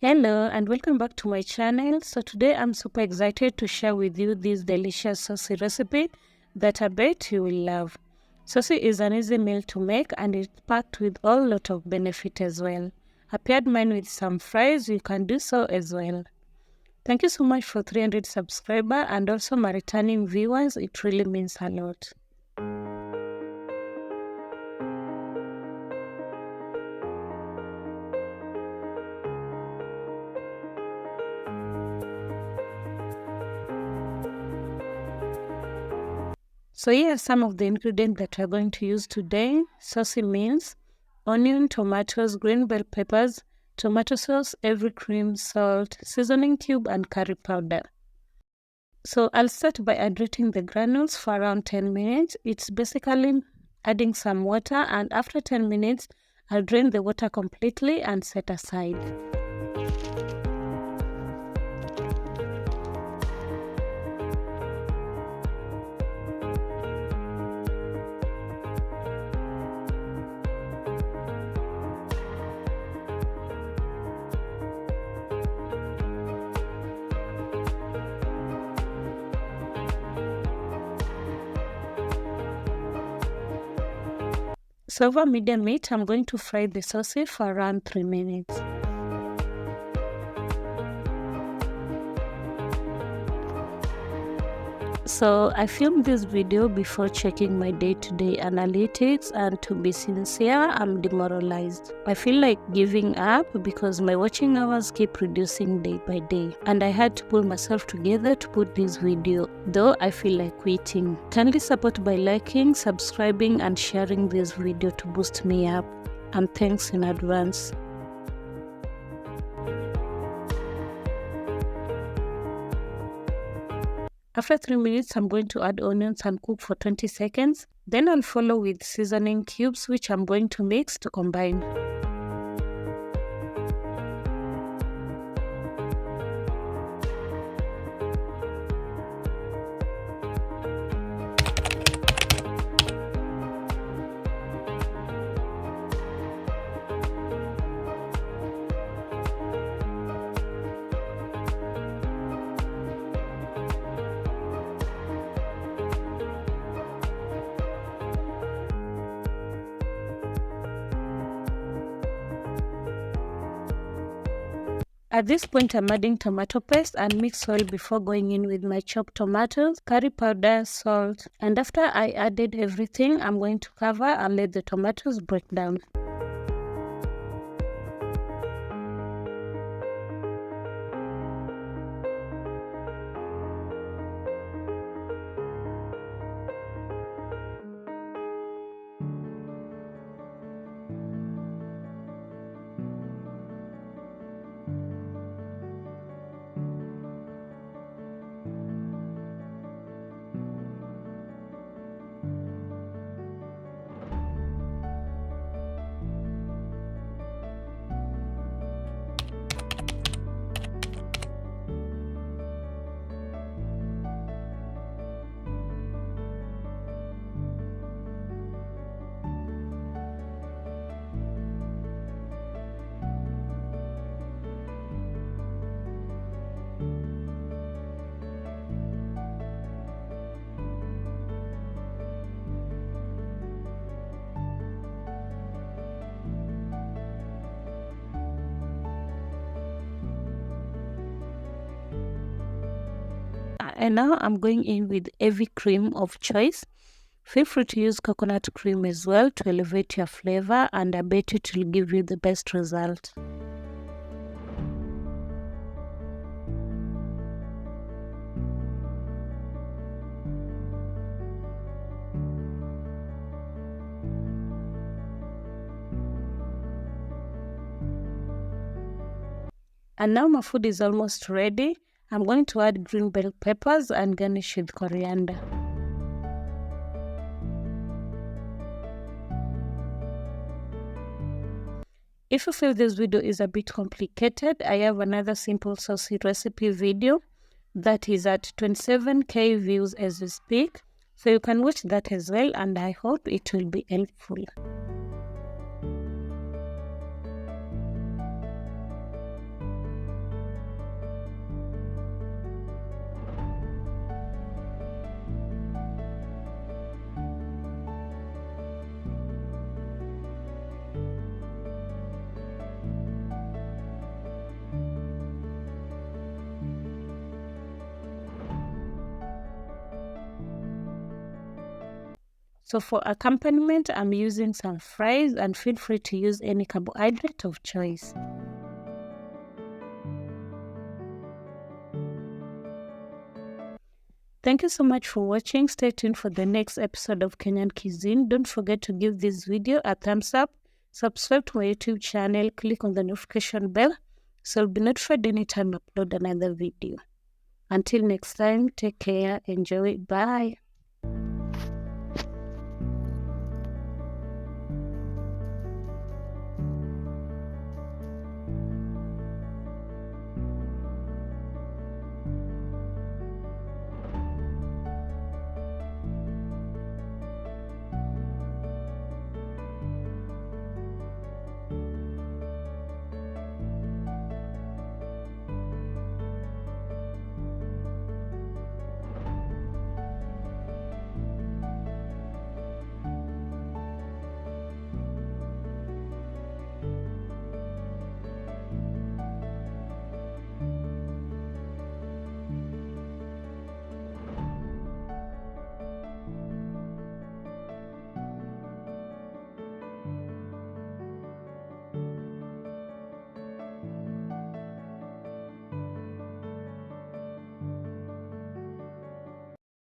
Hello and welcome back to my channel. So today I'm super excited to share with you this delicious Sossi recipe that I bet you will love. Sossi is an easy meal to make and it's packed with a lot of benefit as well. I paired mine with some fries, you can do so as well. Thank you so much for 300 subscribers and also my returning viewers, it really means a lot. So here are some of the ingredients that we're going to use today. Saucy means onion, tomatoes, green bell peppers, tomato sauce, every cream, salt, seasoning cube, and curry powder. So I'll start by hydrating the granules for around 10 minutes. It's basically adding some water, and after 10 minutes, I'll drain the water completely and set aside. So over medium heat, I'm going to fry the sausage for around 3 minutes. So I filmed this video before checking my day-to-day analytics, and to be sincere, I'm demoralized. I feel like giving up because my watching hours keep reducing day by day, and I had to pull myself together to put this video, though I feel like quitting. Kindly support by liking, subscribing and sharing this video to boost me up, and thanks in advance. After 3 minutes, I'm going to add onions and cook for 20 seconds. Then I'll follow with seasoning cubes, which I'm going to mix to combine. At this point, I'm adding tomato paste and mix well before going in with my chopped tomatoes, curry powder, salt, and after I added everything, I'm going to cover and let the tomatoes break down. And now I'm going in with heavy cream of choice. Feel free to use coconut cream as well to elevate your flavor, and I bet it will give you the best result. And now my food is almost ready. I'm going to add green bell peppers and garnish with coriander. If you feel this video is a bit complicated, I have another simple saucy recipe video that is at 27k views as we speak. So you can watch that as well, and I hope it will be helpful. So for accompaniment, I'm using some fries, and feel free to use any carbohydrate of choice. Thank you so much for watching. Stay tuned for the next episode of Kenyan Cuisine. Don't forget to give this video a thumbs up, subscribe to my YouTube channel, click on the notification bell so you'll be notified anytime I upload another video. Until next time, take care, enjoy, bye.